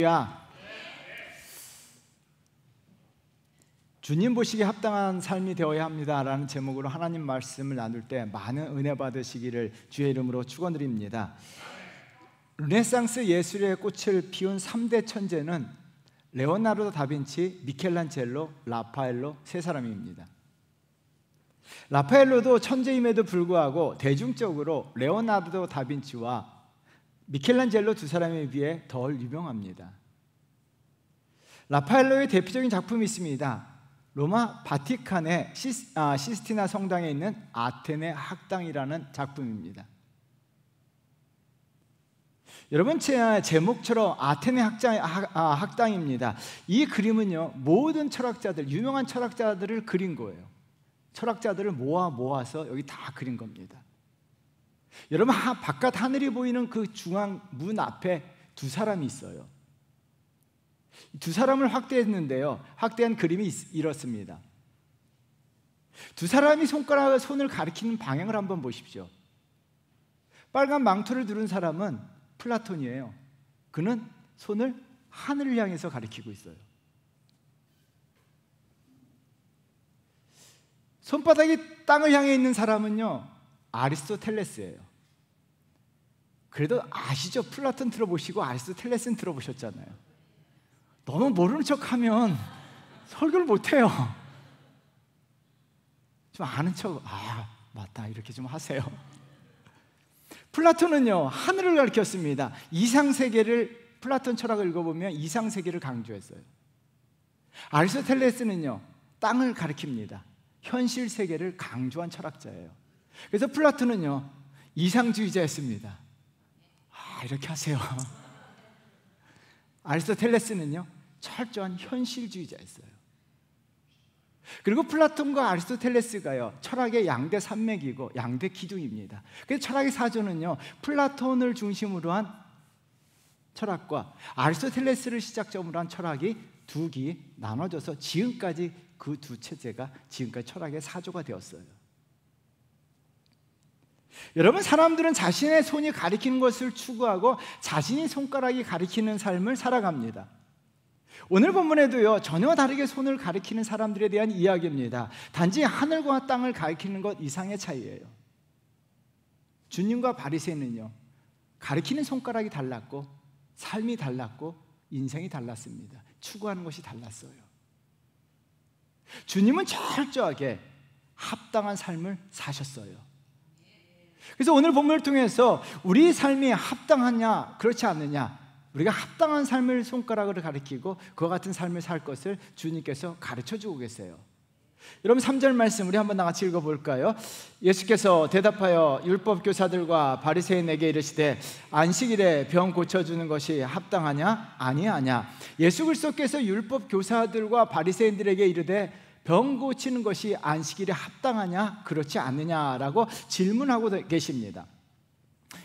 야, 주님 보시기에 합당한 삶이 되어야 합니다라는 제목으로 하나님 말씀을 나눌 때 많은 은혜 받으시기를 주의 이름으로 축원드립니다. 르네상스 예술의 꽃을 피운 3대 천재는 레오나르도 다빈치, 미켈란젤로, 라파엘로 세 사람입니다. 라파엘로도 천재임에도 불구하고 대중적으로 레오나르도 다빈치와 미켈란젤로 두 사람에 비해 덜 유명합니다. 라파엘로의 대표적인 작품이 있습니다. 로마 바티칸의 시스티나 성당에 있는 아테네 학당이라는 작품입니다. 여러분, 제목처럼 아테네 학당입니다. 이 그림은요, 모든 철학자들, 유명한 철학자들을 그린 거예요. 철학자들을 모아서 여기 다 그린 겁니다. 여러분, 바깥 하늘이 보이는 그 중앙 문 앞에 두 사람이 있어요. 두 사람을 확대했는데요, 확대한 그림이 이렇습니다. 두 사람이 손을 가리키는 방향을 한번 보십시오. 빨간 망토를 두른 사람은 플라톤이에요. 그는 손을 하늘을 향해서 가리키고 있어요. 손바닥이 땅을 향해 있는 사람은요, 아리스토텔레스예요. 그래도 아시죠? 플라톤 들어보시고 아리스토텔레스는 들어보셨잖아요. 너무 모르는 척하면 설교를 못해요. 좀 아는 척, 맞다, 이렇게 좀 하세요. 플라톤은요, 하늘을 가리켰습니다. 이상세계를, 플라톤 철학을 읽어보면 이상세계를 강조했어요. 아리스토텔레스는요, 땅을 가리킵니다. 현실 세계를 강조한 철학자예요. 그래서 플라톤은요, 이상주의자였습니다. 이렇게 하세요. 아리스토텔레스는요, 철저한 현실주의자였어요. 그리고 플라톤과 아리스토텔레스가요, 철학의 양대 산맥이고 양대 기둥입니다. 그래서 철학의 사조는요, 플라톤을 중심으로 한 철학과 아리스토텔레스를 시작점으로 한 철학이 두 기 나눠져서 지금까지 그 두 체제가 지금까지 철학의 사조가 되었어요. 여러분, 사람들은 자신의 손이 가리키는 것을 추구하고 자신이 손가락이 가리키는 삶을 살아갑니다. 오늘 본문에도요, 전혀 다르게 손을 가리키는 사람들에 대한 이야기입니다. 단지 하늘과 땅을 가리키는 것 이상의 차이예요. 주님과 바리새인은요, 가리키는 손가락이 달랐고 삶이 달랐고 인생이 달랐습니다. 추구하는 것이 달랐어요. 주님은 철저하게 합당한 삶을 사셨어요. 그래서 오늘 본문을 통해서 우리 삶이 합당하냐 그렇지 않느냐, 우리가 합당한 삶을 손가락으로 가리키고 그와 같은 삶을 살 것을 주님께서 가르쳐주고 계세요. 여러분, 3절 말씀 우리 한번 같이 읽어볼까요? 예수께서 대답하여 율법교사들과 바리새인에게 이르시되 안식일에 병 고쳐주는 것이 합당하냐 아니하냐. 예수 그리스도께서 율법교사들과 바리새인들에게 이르되 병 고치는 것이 안식일에 합당하냐 그렇지 않느냐라고 질문하고 계십니다.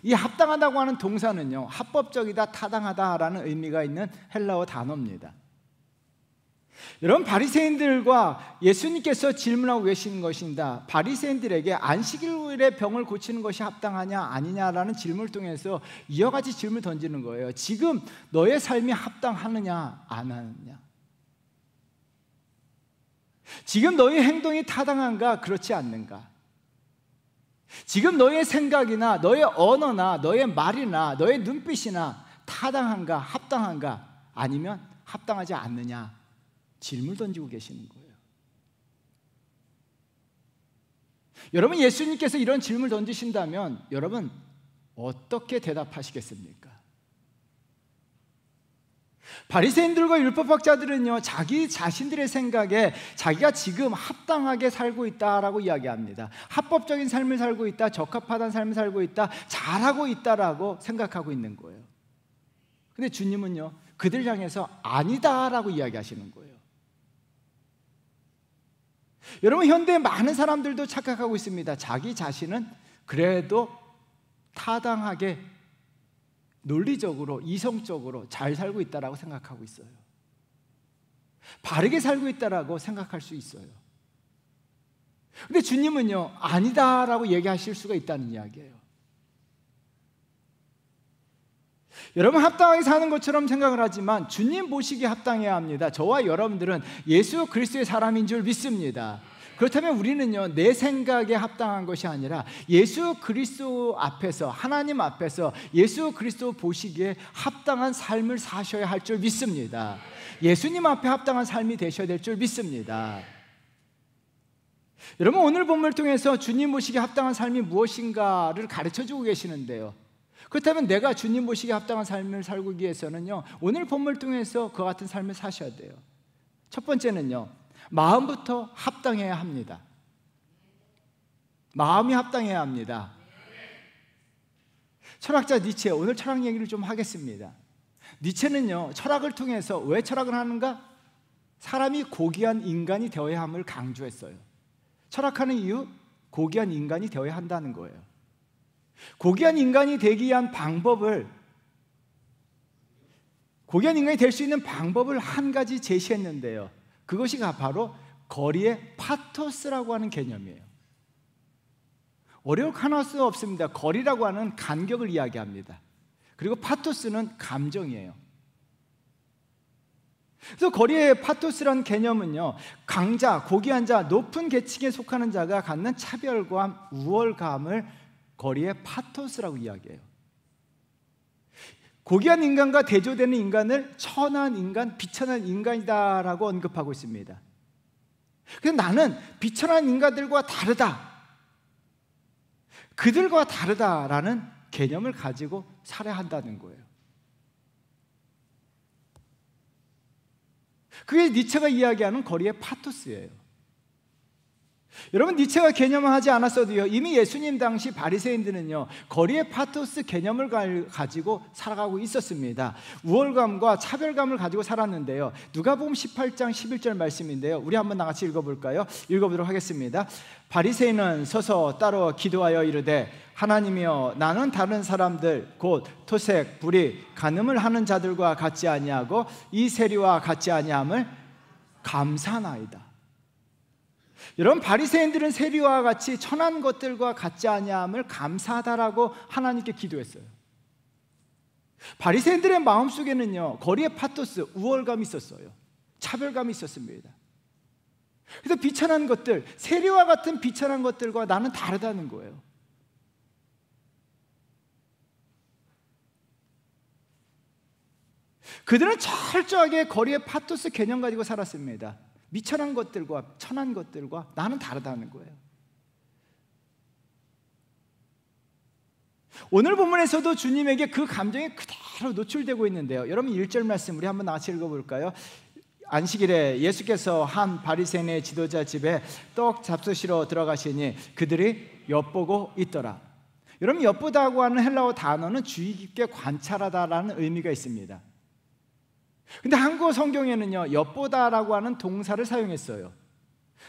이 합당하다고 하는 동사는요, 합법적이다, 타당하다라는 의미가 있는 헬라어 단어입니다. 여러분, 바리새인들과 예수님께서 질문하고 계시는 것입니다. 바리새인들에게 안식일에 병을 고치는 것이 합당하냐 아니냐라는 질문을 통해서 이와 같이 질문을 던지는 거예요. 지금 너의 삶이 합당하느냐 안 하느냐, 지금 너의 행동이 타당한가 그렇지 않는가, 지금 너의 생각이나 너의 언어나 너의 말이나 너의 눈빛이나 타당한가 합당한가 아니면 합당하지 않느냐 질문을 던지고 계시는 거예요. 여러분, 예수님께서 이런 질문을 던지신다면 여러분 어떻게 대답하시겠습니까? 바리새인들과 율법학자들은요, 자기 자신들의 생각에 자기가 지금 합당하게 살고 있다라고 이야기합니다. 합법적인 삶을 살고 있다, 적합하다는 삶을 살고 있다, 잘하고 있다라고 생각하고 있는 거예요. 근데 주님은요, 그들 향해서 아니다라고 이야기하시는 거예요. 여러분, 현대의 많은 사람들도 착각하고 있습니다. 자기 자신은 그래도 타당하게, 논리적으로, 이성적으로 잘 살고 있다라고 생각하고 있어요. 바르게 살고 있다라고 생각할 수 있어요. 근데 주님은요, 아니다라고 얘기하실 수가 있다는 이야기예요. 여러분, 합당하게 사는 것처럼 생각을 하지만 주님 보시기에 합당해야 합니다. 저와 여러분들은 예수 그리스도의 사람인 줄 믿습니다. 그렇다면 우리는요, 내 생각에 합당한 것이 아니라 예수 그리스도 앞에서, 하나님 앞에서 예수 그리스도 보시기에 합당한 삶을 사셔야 할 줄 믿습니다. 예수님 앞에 합당한 삶이 되셔야 될 줄 믿습니다. 여러분, 오늘 본문을 통해서 주님 보시기에 합당한 삶이 무엇인가를 가르쳐주고 계시는데요, 그렇다면 내가 주님 보시기에 합당한 삶을 살기 위해서는요, 오늘 본문을 통해서 그와 같은 삶을 사셔야 돼요. 첫 번째는요, 마음부터 합당해야 합니다. 마음이 합당해야 합니다. 철학자 니체, 오늘 철학 얘기를 좀 하겠습니다. 니체는요, 철학을 통해서 왜 철학을 하는가? 사람이 고귀한 인간이 되어야 함을 강조했어요. 철학하는 이유, 고귀한 인간이 되어야 한다는 거예요. 고귀한 인간이 되기 위한 방법을, 고귀한 인간이 될 수 있는 방법을 한 가지 제시했는데요, 그것이 바로 거리의 파토스라고 하는 개념이에요. 어려울 수 없습니다. 거리라고 하는 간격을 이야기합니다. 그리고 파토스는 감정이에요. 그래서 거리의 파토스라는 개념은요, 강자, 고귀한 자, 높은 계층에 속하는 자가 갖는 차별과 우월감을 거리의 파토스라고 이야기해요. 고귀한 인간과 대조되는 인간을 천한 인간, 비천한 인간이다라고 언급하고 있습니다. 그래서 나는 비천한 인간들과 다르다, 그들과 다르다라는 개념을 가지고 살아야 한다는 거예요. 그게 니체가 이야기하는 거리의 파토스예요. 여러분, 니체가 개념을 하지 않았어도요, 이미 예수님 당시 바리새인들은요, 거리의 파토스 개념을 가지고 살아가고 있었습니다. 우월감과 차별감을 가지고 살았는데요, 누가복음 18장 11절 말씀인데요, 우리 한번 나같이 읽어볼까요? 읽어보도록 하겠습니다. 바리새인은 서서 따로 기도하여 이르되, 하나님이여, 나는 다른 사람들 곧 토색, 불의, 간음을 하는 자들과 같지 아니하고 이 세리와 같지 아니함을 감사하나이다. 여러분, 바리새인들은 세리와 같이 천한 것들과 같지 아니함을 감사하다라고 하나님께 기도했어요. 바리새인들의 마음속에는요, 거리의 파토스, 우월감이 있었어요. 차별감이 있었습니다. 그래서 비천한 것들, 세리와 같은 비천한 것들과 나는 다르다는 거예요. 그들은 철저하게 거리의 파토스 개념 가지고 살았습니다. 미천한 것들과 천한 것들과 나는 다르다는 거예요. 오늘 본문에서도 주님에게 그 감정이 그대로 노출되고 있는데요, 여러분 1절 말씀 우리 한번 같이 읽어볼까요? 안식일에 예수께서 한 바리새인의 지도자 집에 떡 잡수시러 들어가시니 그들이 엿보고 있더라. 여러분, 엿보다고 하는 헬라어 단어는 주의 깊게 관찰하다라는 의미가 있습니다. 근데 한국어 성경에는요, 엿보다라고 하는 동사를 사용했어요.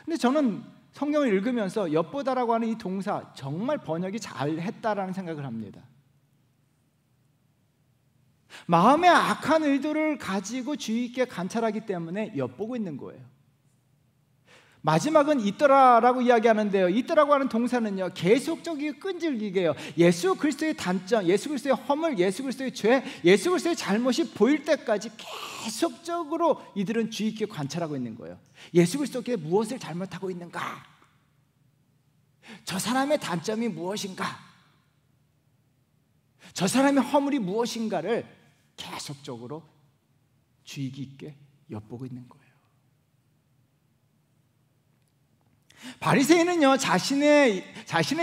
근데 저는 성경을 읽으면서 엿보다라고 하는 이 동사 정말 번역이 잘했다라는 생각을 합니다. 마음의 악한 의도를 가지고 주의 있게 관찰하기 때문에 엿보고 있는 거예요. 마지막은 있더라라고 이야기하는데요, 있더라고 하는 동사는요, 계속적이고 끈질기게요, 예수 그리스도의 단점, 예수 그리스도의 허물, 예수 그리스도의 죄, 예수 그리스도의 잘못이 보일 때까지 계속적으로 이들은 주의 깊게 관찰하고 있는 거예요. 예수 그리스도께 무엇을 잘못하고 있는가? 저 사람의 단점이 무엇인가? 저 사람의 허물이 무엇인가를 계속적으로 주의 깊게 엿보고 있는 거예요. 바리새인은요, 자신의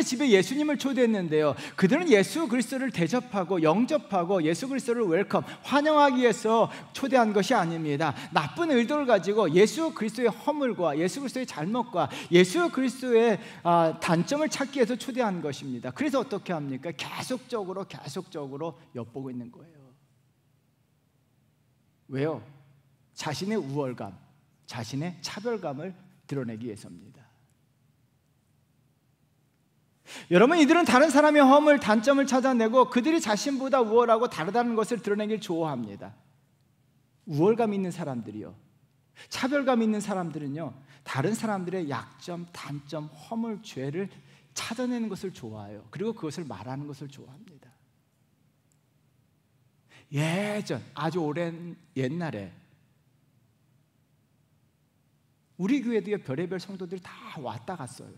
집에 예수님을 초대했는데요, 그들은 예수 그리스도를 대접하고 영접하고 예수 그리스도를 웰컴, 환영하기 위해서 초대한 것이 아닙니다. 나쁜 의도를 가지고 예수 그리스도의 허물과 예수 그리스도의 잘못과 예수 그리스도의 단점을 찾기 위해서 초대한 것입니다. 그래서 어떻게 합니까? 계속적으로 엿보고 있는 거예요. 왜요? 자신의 우월감, 자신의 차별감을 드러내기 위해서입니다. 여러분, 이들은 다른 사람의 허물, 단점을 찾아내고 그들이 자신보다 우월하고 다르다는 것을 드러내길 좋아합니다. 우월감 있는 사람들이요, 차별감 있는 사람들은요, 다른 사람들의 약점, 단점, 허물, 죄를 찾아내는 것을 좋아해요. 그리고 그것을 말하는 것을 좋아합니다. 예전 아주 오랜 옛날에 우리 교회도 별의별 성도들이 다 왔다 갔어요.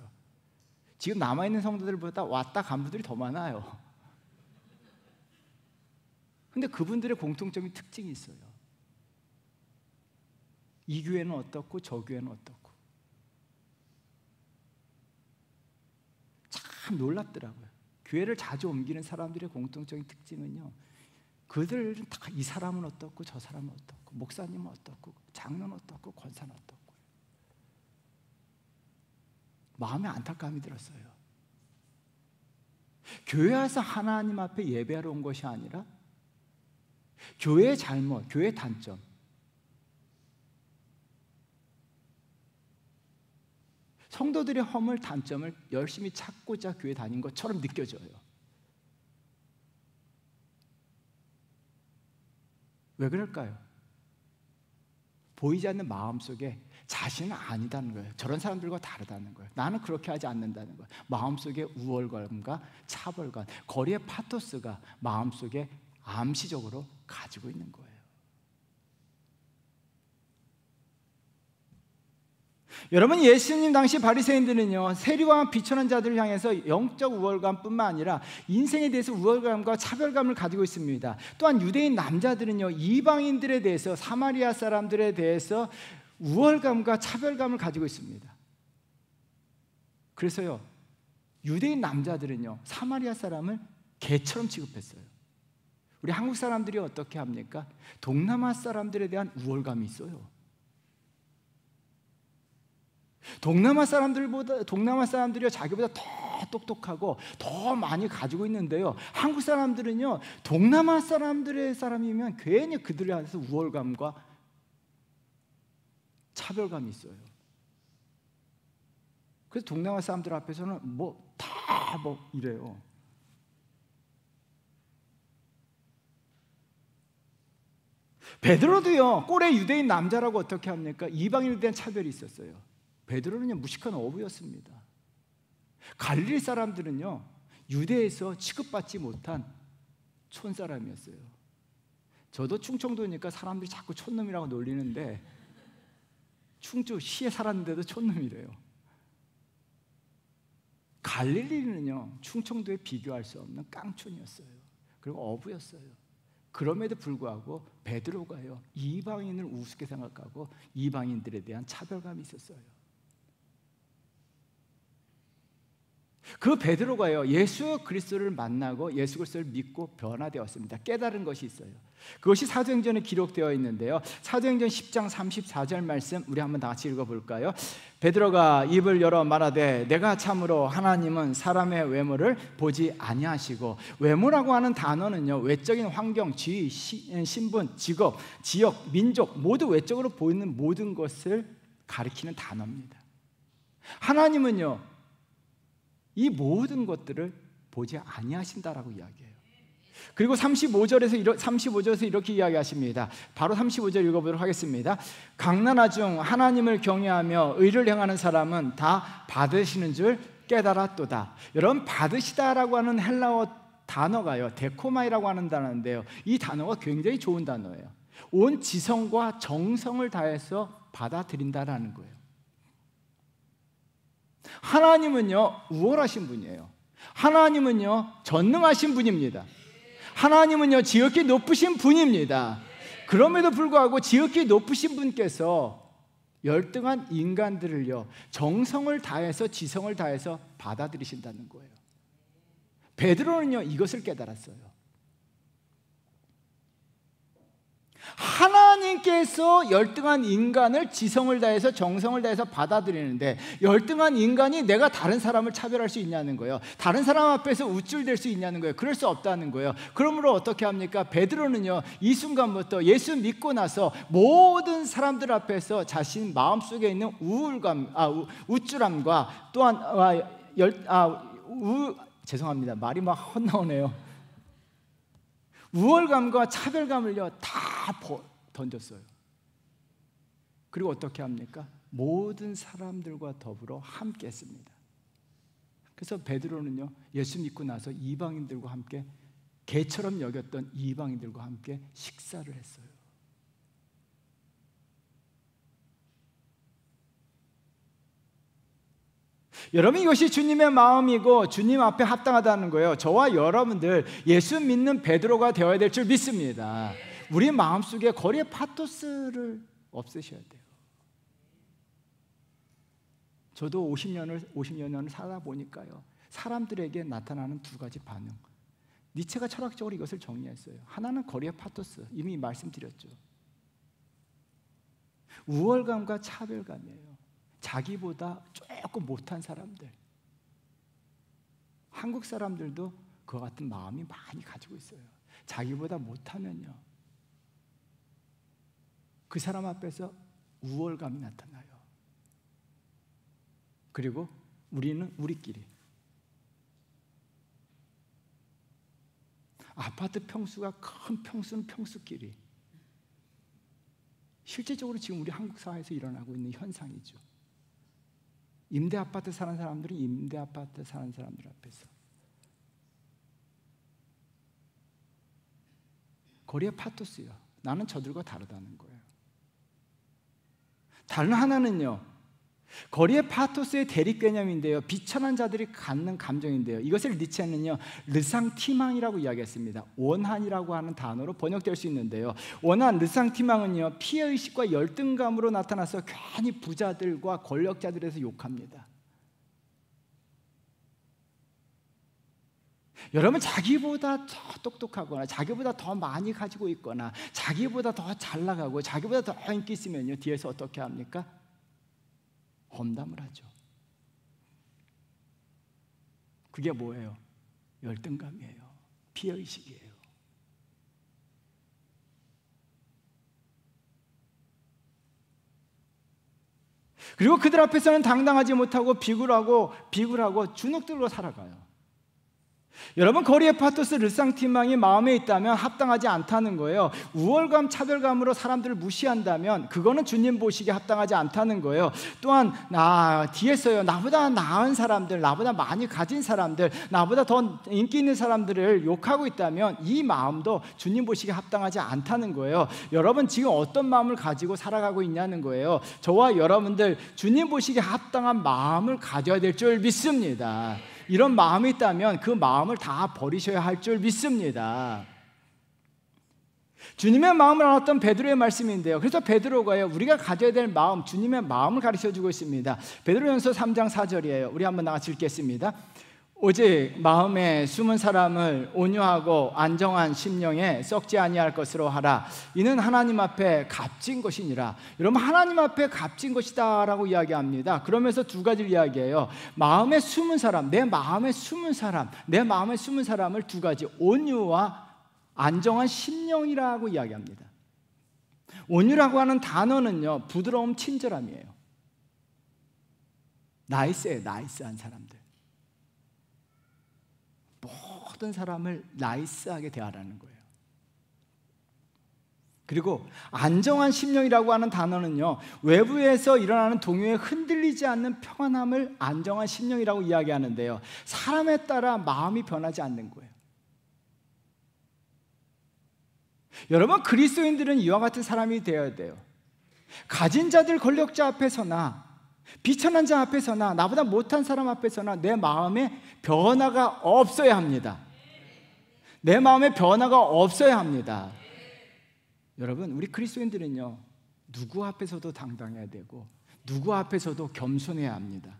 지금 남아있는 성도들보다 왔다 간 분들이 더 많아요. 근데 그분들의 공통적인 특징이 있어요. 이 교회는 어떻고 저 교회는 어떻고. 참 놀랍더라고요. 교회를 자주 옮기는 사람들의 공통적인 특징은요, 그들은 다 이 사람은 어떻고 저 사람은 어떻고, 목사님은 어떻고, 장로는 어떻고, 권사는 어떻고. 마음에 안타까움이 들었어요. 교회 와서 하나님 앞에 예배하러 온 것이 아니라 교회의 잘못, 교회의 단점, 성도들의 허물, 단점을 열심히 찾고자 교회 다닌 것처럼 느껴져요. 왜 그럴까요? 보이지 않는 마음속에 자신은 아니다는 거예요. 저런 사람들과 다르다는 거예요. 나는 그렇게 하지 않는다는 거예요. 마음속에 우월감과 차별감, 거리의 파토스가 마음속에 암시적으로 가지고 있는 거예요. 여러분, 예수님 당시 바리새인들은요, 세리와 비천한 자들을 향해서 영적 우월감뿐만 아니라 인생에 대해서 우월감과 차별감을 가지고 있습니다. 또한 유대인 남자들은요, 이방인들에 대해서, 사마리아 사람들에 대해서 우월감과 차별감을 가지고 있습니다. 그래서요, 유대인 남자들은요, 사마리아 사람을 개처럼 취급했어요. 우리 한국 사람들이 어떻게 합니까? 동남아 사람들에 대한 우월감이 있어요. 동남아 사람들이요, 자기보다 더 똑똑하고 더 많이 가지고 있는데요, 한국 사람들은요, 동남아 사람이면 괜히 그들에 대해서 우월감과 차별감이 있어요. 그래서 동남아 사람들 앞에서는 다 이래요. 베드로도요, 꼴의 유대인 남자라고 어떻게 합니까? 이방인에 대한 차별이 있었어요. 베드로는요, 무식한 어부였습니다. 갈릴리 사람들은요, 유대에서 취급받지 못한 촌사람이었어요. 저도 충청도니까 사람들이 자꾸 촌놈이라고 놀리는데, 충주시에 살았는데도 촌놈이래요. 갈릴리는요, 충청도에 비교할 수 없는 깡촌이었어요. 그리고 어부였어요. 그럼에도 불구하고 베드로가요, 이방인을 우습게 생각하고 이방인들에 대한 차별감이 있었어요. 그 베드로가요, 예수 그리스도를 만나고 예수 그리스도를 믿고 변화되었습니다. 깨달은 것이 있어요. 그것이 사도행전에 기록되어 있는데요, 사도행전 10장 34절 말씀 우리 한번 다 같이 읽어볼까요? 베드로가 입을 열어 말하되 내가 참으로 하나님은 사람의 외모를 보지 아니하시고, 외모라고 하는 단어는요, 외적인 환경, 지위, 신분, 직업, 지역, 민족 모두 외적으로 보이는 모든 것을 가리키는 단어입니다. 하나님은요, 이 모든 것들을 보지 아니하신다라고 이야기해요. 그리고 35절에서 이렇게 이야기하십니다. 바로 35절 읽어보도록 하겠습니다. 강나라 중 하나님을 경외하며 의를 행하는 사람은 다 받으시는 줄 깨달았도다. 여러분, 받으시다라고 하는 헬라어 단어가요, 데코마이라고 하는 단어인데요, 이 단어가 굉장히 좋은 단어예요. 온 지성과 정성을 다해서 받아들인다라는 거예요. 하나님은요, 우월하신 분이에요. 하나님은요, 전능하신 분입니다. 하나님은요, 지극히 높으신 분입니다. 그럼에도 불구하고 지극히 높으신 분께서 열등한 인간들을요, 정성을 다해서, 지성을 다해서 받아들이신다는 거예요. 베드로는요, 이것을 깨달았어요. 하나님께서 열등한 인간을 지성을 다해서, 정성을 다해서 받아들이는데, 열등한 인간이 내가 다른 사람을 차별할 수 있냐는 거예요. 다른 사람 앞에서 우쭐댈 수 있냐는 거예요. 그럴 수 없다는 거예요. 그러므로 어떻게 합니까? 베드로는요, 이 순간부터 예수 믿고 나서 모든 사람들 앞에서 자신 마음속에 있는 우쭐함과 또한 죄송합니다, 말이 막 헛나오네요. 우월감과 차별감을요, 다 던졌어요. 그리고 어떻게 합니까? 모든 사람들과 더불어 함께 했습니다. 그래서 베드로는요, 예수 믿고 나서 이방인들과 함께 개처럼 여겼던 이방인들과 함께 식사를 했어요. 여러분, 이것이 주님의 마음이고 주님 앞에 합당하다는 거예요. 저와 여러분들 예수 믿는 베드로가 되어야 될 줄 믿습니다. 우리 마음속에 거리의 파토스를 없애셔야 돼요. 저도 50여 년을 살다 보니까요, 사람들에게 나타나는 두 가지 반응, 니체가 철학적으로 이것을 정리했어요. 하나는 거리의 파토스, 이미 말씀드렸죠. 우월감과 차별감이에요. 자기보다 조금 못한 사람들. 한국 사람들도 그와 같은 마음이 많이 가지고 있어요. 자기보다 못하면요, 그 사람 앞에서 우월감이 나타나요. 그리고 우리는 우리끼리. 아파트 평수가 큰 평수는 평수끼리. 실제적으로 지금 우리 한국 사회에서 일어나고 있는 현상이죠. 임대 아파트 사는 사람들은 임대 아파트 사는 사람들 앞에서, 거리의 파토스요, 나는 저들과 다르다는 거예요. 다른 하나는요, 거리의 파토스의 대립 개념인데요, 비천한 자들이 갖는 감정인데요, 이것을 니체는요 르상티망이라고 이야기했습니다. 원한이라고 하는 단어로 번역될 수 있는데요, 원한, 르상티망은요 피해의식과 열등감으로 나타나서 괜히 부자들과 권력자들에서 욕합니다. 여러분, 자기보다 더 똑똑하거나 자기보다 더 많이 가지고 있거나 자기보다 더 잘 나가고 자기보다 더 인기 있으면요, 뒤에서 어떻게 합니까? 험담을 하죠. 그게 뭐예요? 열등감이에요. 피해의식이에요. 그리고 그들 앞에서는 당당하지 못하고 비굴하고 주눅들고 살아가요. 여러분, 거리의 파토스, 르상티망이 마음에 있다면 합당하지 않다는 거예요. 우월감, 차별감으로 사람들을 무시한다면 그거는 주님 보시기에 합당하지 않다는 거예요. 또한 뒤에서요, 나보다 나은 사람들, 나보다 많이 가진 사람들, 나보다 더 인기 있는 사람들을 욕하고 있다면 이 마음도 주님 보시기에 합당하지 않다는 거예요. 여러분, 지금 어떤 마음을 가지고 살아가고 있냐는 거예요. 저와 여러분들 주님 보시기에 합당한 마음을 가져야 될 줄 믿습니다. 이런 마음이 있다면 그 마음을 다 버리셔야 할 줄 믿습니다. 주님의 마음을 알았던 베드로의 말씀인데요, 그래서 베드로가요, 우리가 가져야 될 마음, 주님의 마음을 가르쳐주고 있습니다. 베드로전서 3장 4절이에요. 우리 한번 나같이 읽겠습니다. 오직 마음에 숨은 사람을 온유하고 안정한 심령에 썩지 아니할 것으로 하라. 이는 하나님 앞에 값진 것이니라. 여러분, 하나님 앞에 값진 것이다 라고 이야기합니다. 그러면서 두 가지를 이야기해요. 마음에 숨은 사람, 내 마음에 숨은 사람, 내 마음에 숨은 사람을 두 가지, 온유와 안정한 심령이라고 이야기합니다. 온유라고 하는 단어는요, 부드러움, 친절함이에요. 나이스한 사람들, 모든 사람을 나이스하게 대하라는 거예요. 그리고 안정한 심령이라고 하는 단어는요, 외부에서 일어나는 동요에 흔들리지 않는 평안함을 안정한 심령이라고 이야기하는데요, 사람에 따라 마음이 변하지 않는 거예요. 여러분, 그리스도인들은 이와 같은 사람이 되어야 돼요. 가진 자들, 권력자 앞에서나 비천한 자 앞에서나 나보다 못한 사람 앞에서나 내 마음에 변화가 없어야 합니다. 내 마음에 변화가 없어야 합니다. 여러분, 우리 그리스도인들은요, 누구 앞에서도 당당해야 되고 누구 앞에서도 겸손해야 합니다.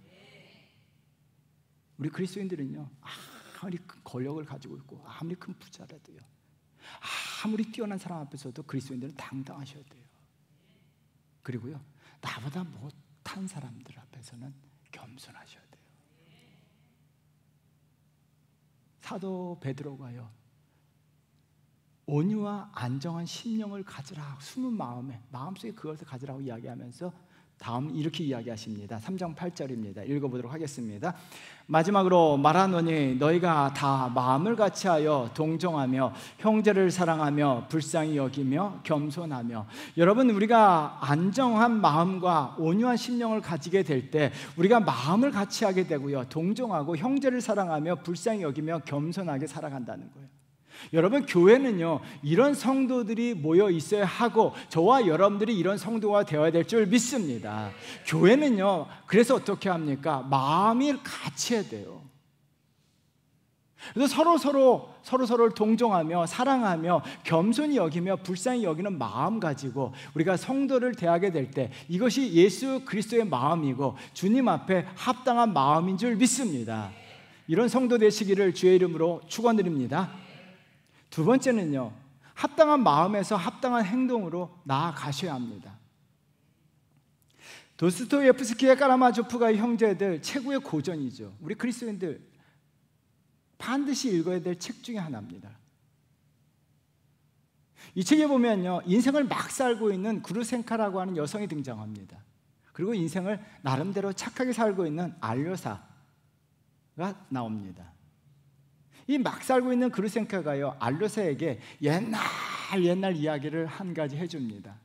우리 그리스도인들은요, 아무리 큰 권력을 가지고 있고 아무리 큰 부자라도요, 아무리 뛰어난 사람 앞에서도 그리스도인들은 당당하셔야 돼요. 그리고요, 나보다 못한 사람들 앞에서는 겸손하셔야 돼요. 사도 베드로가요, 온유와 안정한 심령을 가지라, 숨은 마음속에 그것을 가지라고 이야기하면서 다음 이렇게 이야기하십니다. 3장 8절입니다. 읽어보도록 하겠습니다. 마지막으로 말하노니 너희가 다 마음을 같이하여 동정하며 형제를 사랑하며 불쌍히 여기며 겸손하며. 여러분, 우리가 안정한 마음과 온유한 심령을 가지게 될 때 우리가 마음을 같이하게 되고요, 동정하고 형제를 사랑하며 불쌍히 여기며 겸손하게 살아간다는 거예요. 여러분, 교회는요, 이런 성도들이 모여 있어야 하고 저와 여러분들이 이런 성도가 되어야 될 줄 믿습니다. 교회는요, 그래서 어떻게 합니까? 마음이 같이 해야 돼요. 그래서 서로를 동정하며 사랑하며 겸손히 여기며 불쌍히 여기는 마음 가지고 우리가 성도를 대하게 될 때 이것이 예수 그리스도의 마음이고 주님 앞에 합당한 마음인 줄 믿습니다. 이런 성도 되시기를 주의 이름으로 축원드립니다. 두 번째는요, 합당한 마음에서 합당한 행동으로 나아가셔야 합니다. 도스토예프스키의 까라마조프가의 형제들 최고의 고전이죠. 우리 그리스도인들 반드시 읽어야 될 책 중에 하나입니다. 이 책에 보면요, 인생을 막 살고 있는 그루센카라고 하는 여성이 등장합니다. 그리고 인생을 나름대로 착하게 살고 있는 알료사가 나옵니다. 이 막 살고 있는 그루센카가요, 알료사에게 옛날 이야기를 한 가지 해줍니다.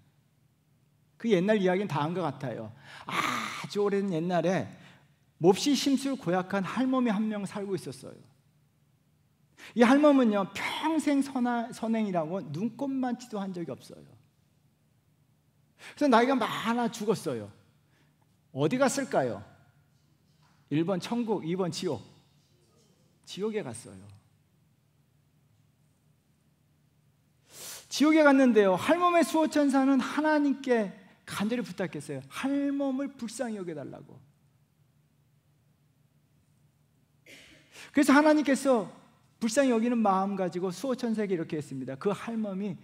그 옛날 이야기는 다음과 같아요. 아주 오랜 옛날에 몹시 심술 고약한 할머니 한 명 살고 있었어요. 이 할멈은요, 평생 선행이라고 눈꼽만치도 한 적이 없어요. 그래서 나이가 많아 죽었어요. 어디 갔을까요? 1번 천국, 2번 지옥. 지옥에 갔어요. 지옥에 갔는데요, 할멈의 수호천사는 하나님께 간절히 부탁했어요. 할멈을 불쌍히 여겨달라고. 그래서 하나님께서 불쌍히 여기는 마음 가지고 수호천사에게 이렇게 했습니다. 그 할멈이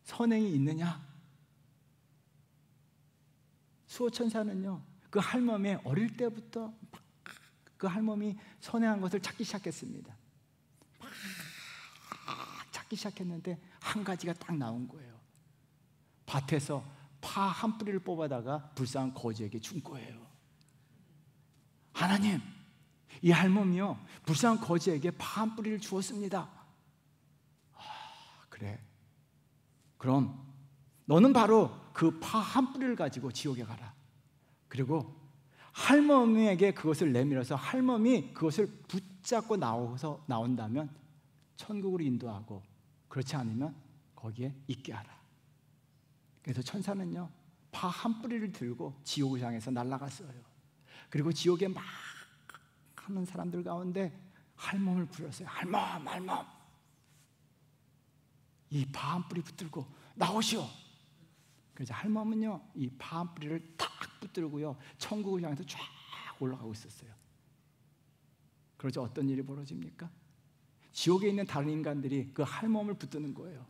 선행이 있느냐? 수호천사는요, 그 할멈이 어릴 때부터 그 할멈이 선행한 것을 찾기 시작했습니다. 막 찾기 시작했는데 한 가지가 딱 나온 거예요. 밭에서 파 한 뿌리를 뽑아다가 불쌍한 거지에게 준 거예요. 하나님, 이 할멈이요, 불쌍한 거지에게 파 한 뿌리를 주었습니다. 그래, 그럼 너는 바로 그 파 한 뿌리를 가지고 지옥에 가라. 그리고 할멈에게 그것을 내밀어서 할멈이 그것을 붙잡고 나온다면 천국으로 인도하고, 그렇지 않으면 거기에 있게 하라. 그래서 천사는요, 파 한 뿌리를 들고 지옥을 향해서 날아갔어요. 그리고 지옥에 막 하는 사람들 가운데 할멈을 불렀어요. 할멈, 이 파 한 뿌리 붙들고 나오시오. 그래서 할멈은요, 이 파 한 뿌리를 탁 붙들고요, 천국을 향해서 쫙 올라가고 있었어요. 그러자 어떤 일이 벌어집니까? 지옥에 있는 다른 인간들이 그 할멈을 붙드는 거예요.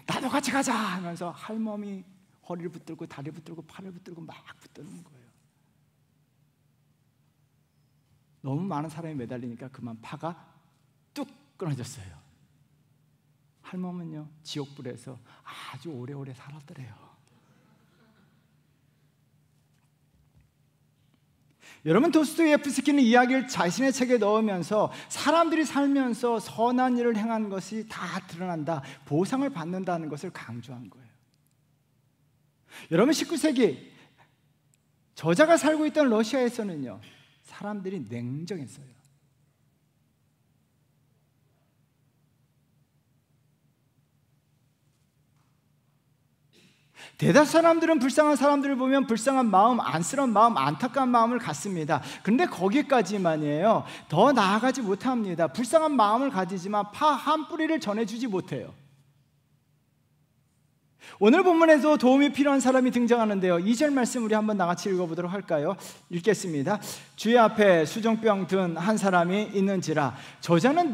나도 같이 가자 하면서 할멈이 허리를 붙들고 다리를 붙들고 팔을 붙들고 막 붙드는 거예요. 너무 많은 사람이 매달리니까 그만 파가 뚝 끊어졌어요. 할멈은요, 지옥불에서 아주 오래오래 살았더래요. 여러분, 도스토예프스키는 이야기를 자신의 책에 넣으면서 사람들이 살면서 선한 일을 행한 것이 다 드러난다, 보상을 받는다는 것을 강조한 거예요. 여러분, 19세기 저자가 살고 있던 러시아에서는요, 사람들이 냉정했어요. 대다수 사람들은 불쌍한 사람들을 보면 불쌍한 마음, 안쓰러운 마음, 안타까운 마음을 갖습니다. 그런데 거기까지만이에요. 더 나아가지 못합니다. 불쌍한 마음을 가지지만 파 한 뿌리를 전해주지 못해요. 오늘 본문에도 도움이 필요한 사람이 등장하는데요, 2절 말씀 우리 한번 나같이 읽어보도록 할까요? 읽겠습니다. 주의 앞에 수정병 든 한 사람이 있는지라. 저자인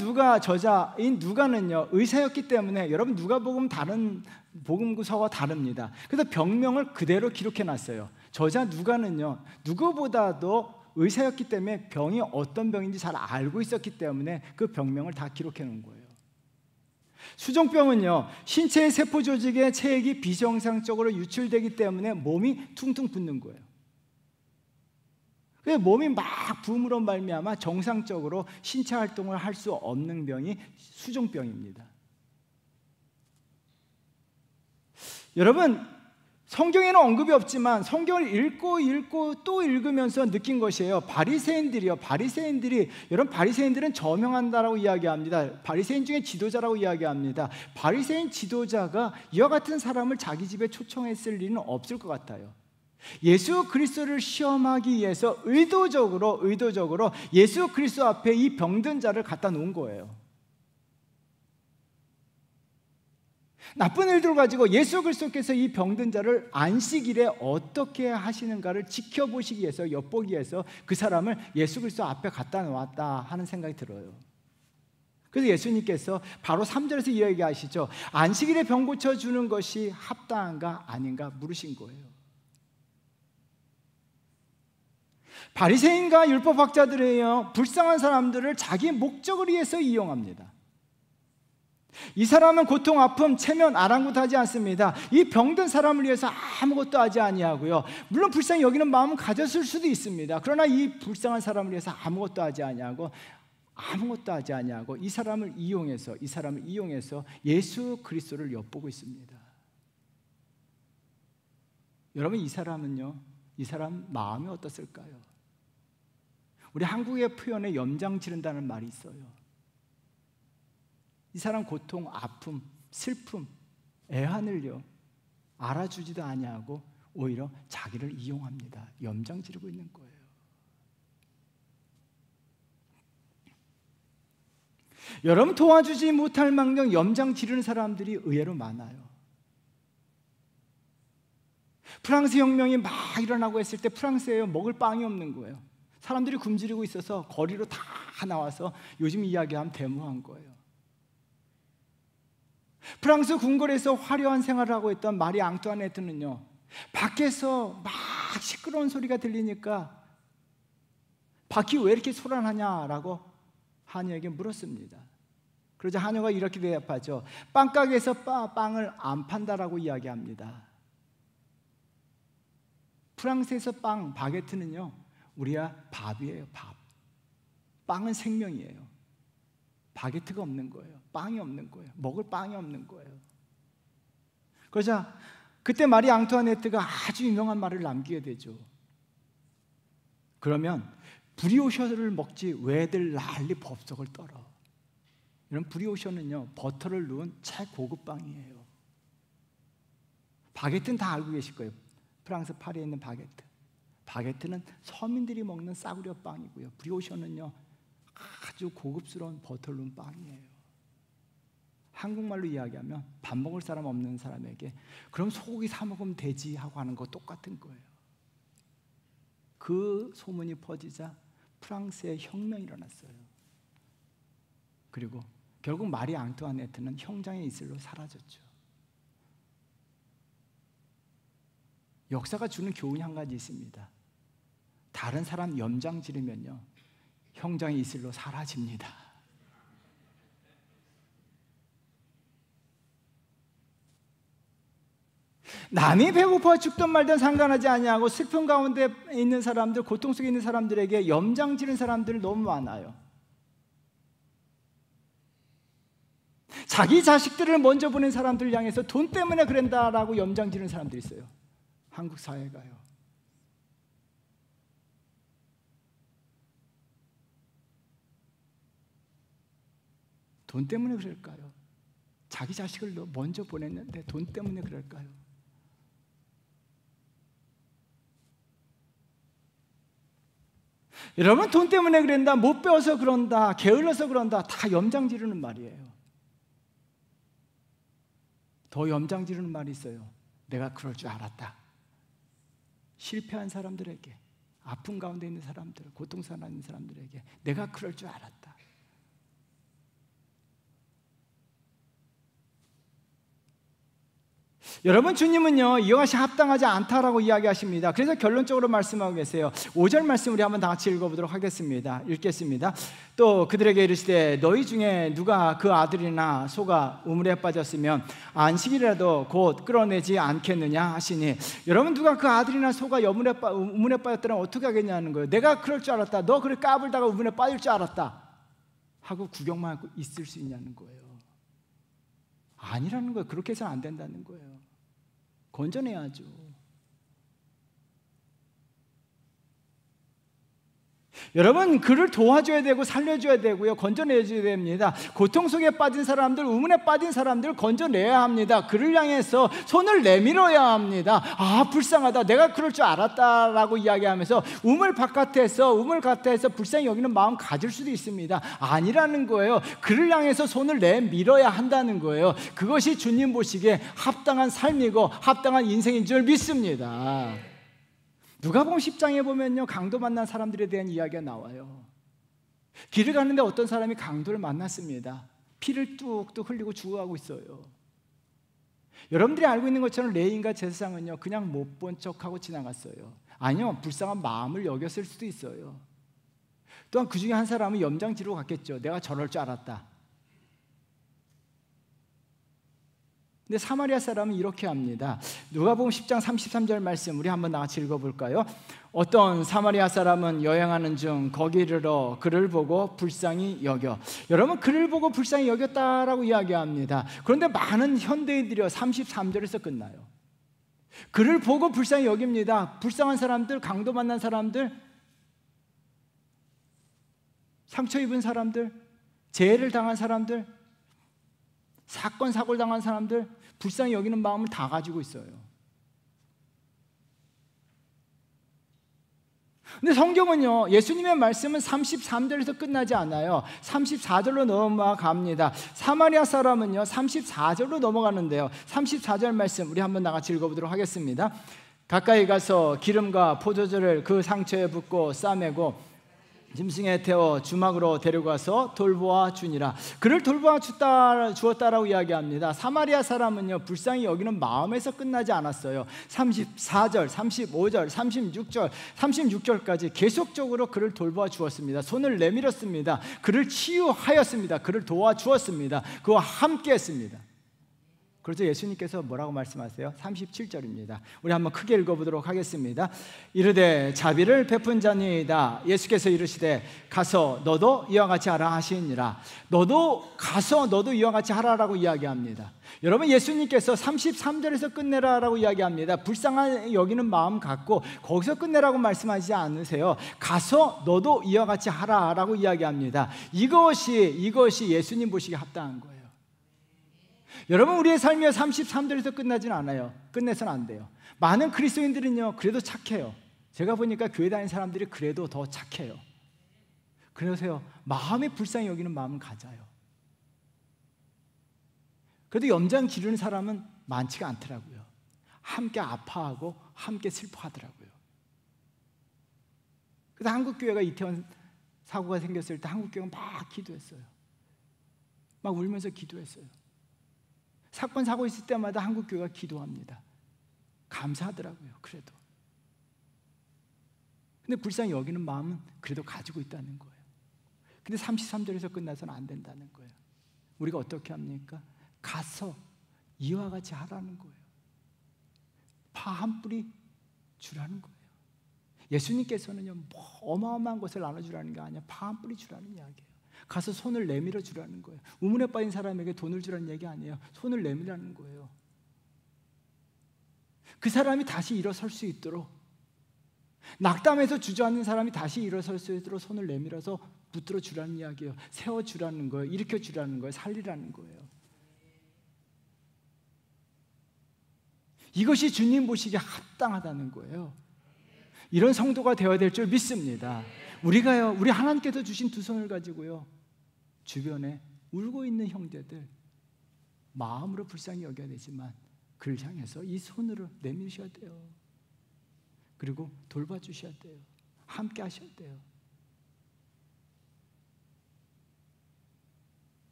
누가는요, 의사였기 때문에, 여러분, 누가복음 다른 복음서와 다릅니다. 그래서 병명을 그대로 기록해놨어요. 저자 누가는요, 누구보다도 의사였기 때문에 병이 어떤 병인지 잘 알고 있었기 때문에 그 병명을 다 기록해놓은 거예요. 수정병은요, 신체의 세포 조직의 체액이 비정상적으로 유출되기 때문에 몸이 퉁퉁 붓는 거예요. 그래서 몸이 막 부음으로 말미암아 정상적으로 신체 활동을 할 수 없는 병이 수정병입니다. 여러분, 성경에는 언급이 없지만 성경을 읽고 또 읽으면서 느낀 것이에요. 바리새인들이 여러분, 바리새인들은 저명한다라고 이야기합니다. 바리새인 중에 지도자라고 이야기합니다. 바리새인 지도자가 이와 같은 사람을 자기 집에 초청했을 리는 없을 것 같아요. 예수 그리스도를 시험하기 위해서 의도적으로 예수 그리스도 앞에 이 병든 자를 갖다 놓은 거예요. 나쁜 일들을 가지고 예수 그리스도께서 이 병든 자를 안식일에 어떻게 하시는가를 지켜보시기 위해서, 엿보기 위해서 그 사람을 예수 그리스도 앞에 갖다 놓았다 하는 생각이 들어요. 그래서 예수님께서 바로 3절에서 이야기하시죠. 안식일에 병 고쳐주는 것이 합당한가 아닌가 물으신 거예요. 바리새인과 율법학자들이요, 불쌍한 사람들을 자기 목적을 위해서 이용합니다. 이 사람은 고통, 아픔, 체면, 아랑곳하지 않습니다. 이 병든 사람을 위해서 아무것도 하지 아니하고요, 물론 불쌍히 여기는 마음은 가졌을 수도 있습니다. 그러나 이 불쌍한 사람을 위해서 아무것도 하지 아니하고 이 사람을 이용해서 예수 그리스도를 엿보고 있습니다. 여러분, 이 사람 마음이 어떻을까요? 우리 한국의 표현에 염장 지른다는 말이 있어요. 이 사람 고통, 아픔, 슬픔, 애환을요 알아주지도 아니하고 오히려 자기를 이용합니다. 염장 지르고 있는 거예요. 여러분, 도와주지 못할 망정 염장 지르는 사람들이 의외로 많아요. 프랑스 혁명이 막 일어나고 했을 때 프랑스에 먹을 빵이 없는 거예요. 사람들이 굶주리고 있어서 거리로 다 나와서 요즘 이야기하면 데모한 거예요. 프랑스 궁궐에서 화려한 생활을 하고 있던 마리 앙투아네트는요, 밖에서 막 시끄러운 소리가 들리니까 밖이 왜 이렇게 소란하냐라고 하녀에게 물었습니다. 그러자 하녀가 이렇게 대답하죠. 빵가게에서 빵을 안 판다라고 이야기합니다. 프랑스에서 바게트는요, 우리야 밥이에요. 밥. 빵은 생명이에요. 바게트가 없는 거예요. 빵이 없는 거예요. 먹을 빵이 없는 거예요. 그러자 그때 마리 앙투아네트가 아주 유명한 말을 남기게 되죠. 그러면 브리오셔를 먹지 왜들 난리 법석을 떨어. 이런 브리오셔는요, 버터를 넣은 최고급 빵이에요. 바게트는 다 알고 계실 거예요. 프랑스 파리에 있는 바게트. 바게트는 서민들이 먹는 싸구려 빵이고요, 브리오셔는요 아주 고급스러운 버터를 넣은 빵이에요. 한국말로 이야기하면 밥 먹을 사람 없는 사람에게 그럼 소고기 사 먹으면 되지 하고 하는 거 똑같은 거예요. 그 소문이 퍼지자 프랑스에 혁명이 일어났어요. 그리고 결국 마리 앙투아네트는 형장의 이슬로 사라졌죠. 역사가 주는 교훈이 한 가지 있습니다. 다른 사람 염장 지르면요, 형장의 이슬로 사라집니다. 남이 배고파 죽든 말든 상관하지 아니하고 슬픔 가운데 있는 사람들, 고통 속에 있는 사람들에게 염장 지른 사람들 너무 많아요. 자기 자식들을 먼저 보낸 사람들 향해서 돈 때문에 그런다라고 염장 지른 사람들이 있어요. 한국 사회가요. 돈 때문에 그럴까요? 자기 자식을 먼저 보냈는데 돈 때문에 그럴까요? 여러분, 돈 때문에 그런다, 못 배워서 그런다, 게을러서 그런다, 다 염장 지르는 말이에요. 더 염장 지르는 말이 있어요. 내가 그럴 줄 알았다. 실패한 사람들에게, 아픔 가운데 있는 사람들, 고통 상하는 있는 사람들에게 내가 그럴 줄 알았다. 여러분, 주님은요 이것이 합당하지 않다라고 이야기하십니다. 그래서 결론적으로 말씀하고 계세요. 5절 말씀 우리 한번 다 같이 읽어보도록 하겠습니다. 읽겠습니다. 또 그들에게 이르시되 너희 중에 누가 그 아들이나 소가 우물에 빠졌으면 안식일이라도 곧 끌어내지 않겠느냐 하시니, 여러분, 누가 그 아들이나 소가 우물에 빠졌다면 어떻게 하겠냐는 거예요. 내가 그럴 줄 알았다. 너 그래 까불다가 우물에 빠질 줄 알았다 하고 구경만 하고 있을 수 있냐는 거예요. 아니라는 거예요. 그렇게 해서는 안 된다는 거예요. 건져내야죠. 여러분, 그를 도와줘야 되고 살려줘야 되고요, 건져내줘야 됩니다. 고통 속에 빠진 사람들, 우문에 빠진 사람들을 건져내야 합니다. 그를 향해서 손을 내밀어야 합니다. 아, 불쌍하다, 내가 그럴 줄 알았다라고 이야기하면서 우물 바깥에서 불쌍히 여기는 마음 가질 수도 있습니다. 아니라는 거예요. 그를 향해서 손을 내밀어야 한다는 거예요. 그것이 주님 보시기에 합당한 삶이고 합당한 인생인 줄 믿습니다. 누가복음 10장에 보면요, 강도 만난 사람들에 대한 이야기가 나와요. 길을 가는데 어떤 사람이 강도를 만났습니다. 피를 뚝뚝 흘리고 죽어가고 있어요. 여러분들이 알고 있는 것처럼 레인과 제사장은요, 그냥 못 본 척하고 지나갔어요. 아니요, 불쌍한 마음을 여겼을 수도 있어요. 또한 그 중에 한 사람은 염장지로 갔겠죠. 내가 저럴 줄 알았다. 근데 사마리아 사람은 이렇게 합니다. 누가복음 10장 33절 말씀 우리 한번 나같이 읽어볼까요? 어떤 사마리아 사람은 여행하는 중 거기 이르러 그를 보고 불쌍히 여겨. 여러분, 그를 보고 불쌍히 여겼다라고 이야기합니다. 그런데 많은 현대인들이요, 33절에서 끝나요. 그를 보고 불쌍히 여깁니다. 불쌍한 사람들, 강도 만난 사람들, 상처 입은 사람들, 재해를 당한 사람들, 사건 사고를 당한 사람들, 불쌍히 여기는 마음을 다 가지고 있어요. 근데 성경은요, 예수님의 말씀은 33절에서 끝나지 않아요. 34절로 넘어갑니다. 사마리아 사람은요, 34절로 넘어가는데요, 34절 말씀 우리 한번 나같이 읽어보도록 하겠습니다. 가까이 가서 기름과 포도주를 그 상처에 붓고 싸매고 짐승에 태워 주막으로 데려가서 돌보아 주니라. 그를 돌보아 주었다라고 이야기합니다. 사마리아 사람은요, 불쌍히 여기는 마음에서 끝나지 않았어요. 34절, 35절, 36절까지 계속적으로 그를 돌보아 주었습니다. 손을 내밀었습니다. 그를 치유하였습니다. 그를 도와주었습니다. 그와 함께 했습니다. 그래서 예수님께서 뭐라고 말씀하세요? 37절입니다. 우리 한번 크게 읽어보도록 하겠습니다. 이르되 자비를 베푼 자니이다. 예수께서 이르시되 가서 너도 이와 같이 하라 하시니라. 너도 가서 너도 이와 같이 하라라고 이야기합니다. 여러분, 예수님께서 33절에서 끝내라라고 이야기합니다. 불쌍한 여기는 마음 갖고 거기서 끝내라고 말씀하지 않으세요. 가서 너도 이와 같이 하라라고 이야기합니다. 이것이 예수님 보시기에 합당한 거예요. 여러분, 우리의 삶이 33절에서 끝나진 않아요. 끝내서는 안 돼요. 많은 그리스도인들은요, 그래도 착해요. 제가 보니까 교회 다니는 사람들이 그래도 더 착해요. 그러세요. 마음에 불쌍히 여기는 마음은 가져요. 그래도 염장 지르는 사람은 많지가 않더라고요. 함께 아파하고 함께 슬퍼하더라고요. 그래서 한국교회가 이태원 사고가 생겼을 때 한국교회가 막 기도했어요. 막 울면서 기도했어요. 사건 사고 있을 때마다 한국교회가 기도합니다. 감사하더라고요. 그래도. 근데 불쌍히 여기는 마음은 그래도 가지고 있다는 거예요. 근데 33절에서 끝나서는 안 된다는 거예요. 우리가 어떻게 합니까? 가서 이와 같이 하라는 거예요. 파 한 뿌리 주라는 거예요. 예수님께서는요, 뭐 어마어마한 것을 나눠주라는 게 아니라 파 한 뿌리 주라는 이야기예요. 가서 손을 내밀어 주라는 거예요. 우문에 빠진 사람에게 돈을 주라는 얘기 아니에요. 손을 내밀라는 거예요. 그 사람이 다시 일어설 수 있도록, 낙담해서 주저앉는 사람이 다시 일어설 수 있도록 손을 내밀어서 붙들어 주라는 이야기예요. 세워 주라는 거예요. 일으켜 주라는 거예요. 살리라는 거예요. 이것이 주님 보시기에 합당하다는 거예요. 이런 성도가 되어야 될 줄 믿습니다. 우리 하나님께서 주신 두 손을 가지고요, 주변에 울고 있는 형제들 마음으로 불쌍히 여겨야 되지만 그를 향해서 이 손으로 내미셔야 돼요. 그리고 돌봐주셔야 돼요. 함께 하셔야 돼요.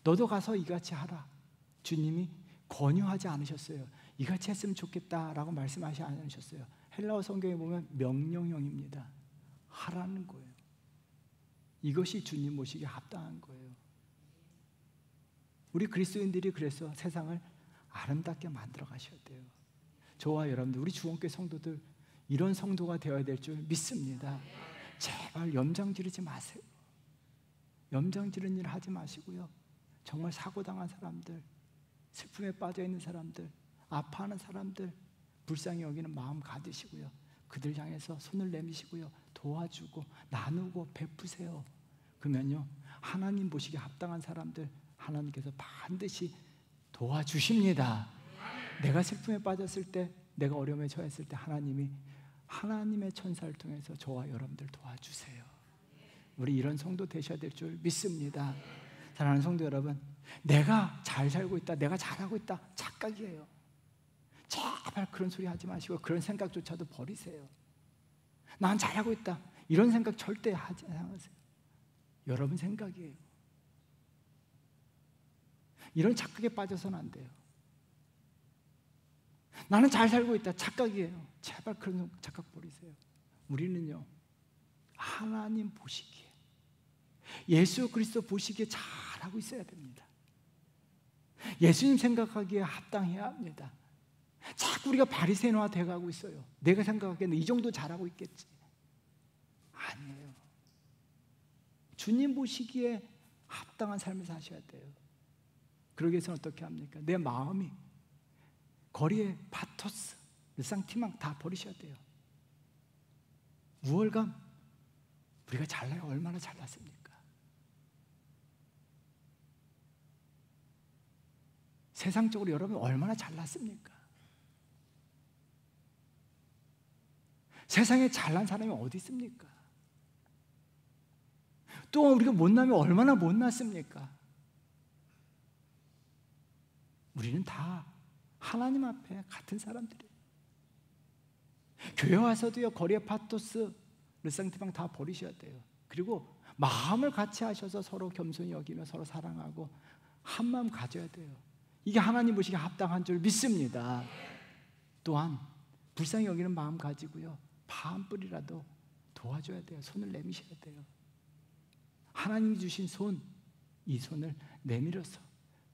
너도 가서 이같이 하라. 주님이 권유하지 않으셨어요. 이같이 했으면 좋겠다라고 말씀하지 않으셨어요. 헬라어 성경에 보면 명령형입니다. 하라는 거예요. 이것이 주님 모시기에 합당한 거예요. 우리 그리스도인들이 그래서 세상을 아름답게 만들어 가셔야 돼요. 저와 여러분들, 우리 주원교회 성도들 이런 성도가 되어야 될 줄 믿습니다. 제발 염장 지르지 마세요. 염장 지르는 일 하지 마시고요, 정말 사고당한 사람들, 슬픔에 빠져있는 사람들, 아파하는 사람들, 불쌍히 여기는 마음 가지시고요, 그들 향해서 손을 내미시고요, 도와주고 나누고 베푸세요. 그러면요, 하나님 보시기에 합당한 사람들 하나님께서 반드시 도와주십니다. 내가 슬픔에 빠졌을 때, 내가 어려움에 처했을 때 하나님이 하나님의 천사를 통해서 저와 여러분들 도와주세요. 우리 이런 성도 되셔야 될 줄 믿습니다. 사랑하는 성도 여러분, 내가 잘 살고 있다, 내가 잘하고 있다, 착각이에요. 제발 그런 소리 하지 마시고 그런 생각조차도 버리세요. 난 잘하고 있다, 이런 생각 절대 하지 마세요. 여러분 생각이에요. 이런 착각에 빠져서는 안 돼요. 나는 잘 살고 있다, 착각이에요. 제발 그런 착각 버리세요. 우리는요, 하나님 보시기에, 예수 그리스도 보시기에 잘하고 있어야 됩니다. 예수님 생각하기에 합당해야 합니다. 자꾸 우리가 바리새인화 돼가고 있어요. 내가 생각하기에는 이 정도 잘하고 있겠지. 아니에요. 주님 보시기에 합당한 삶을 사셔야 돼요. 그러기 위해서는 어떻게 합니까? 내 마음이 거리에 파토스, 일상티망 다 버리셔야 돼요. 우월감, 우리가 잘나요? 얼마나 잘났습니까? 세상적으로 여러분 얼마나 잘났습니까? 세상에 잘난 사람이 어디 있습니까? 또 우리가 못나면 얼마나 못났습니까? 우리는 다 하나님 앞에 같은 사람들이에요. 교회 와서도요, 거리에 파토스, 르상티방 다 버리셔야 돼요. 그리고 마음을 같이 하셔서 서로 겸손히 여기며 서로 사랑하고 한 마음 가져야 돼요. 이게 하나님 보시기에 합당한 줄 믿습니다. 또한 불쌍히 여기는 마음 가지고요, 반뿔이라도 도와줘야 돼요. 손을 내미셔야 돼요. 하나님이 주신 손, 이 손을 내밀어서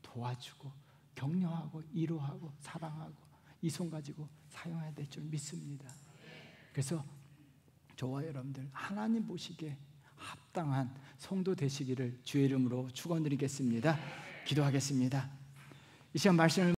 도와주고 격려하고 위로하고 사랑하고 이 손 가지고 사용해야 될 줄 믿습니다. 그래서 저와 여러분들 하나님 보시기에 합당한 성도 되시기를 주의 이름으로 축원드리겠습니다. 기도하겠습니다. 이 시간 말씀을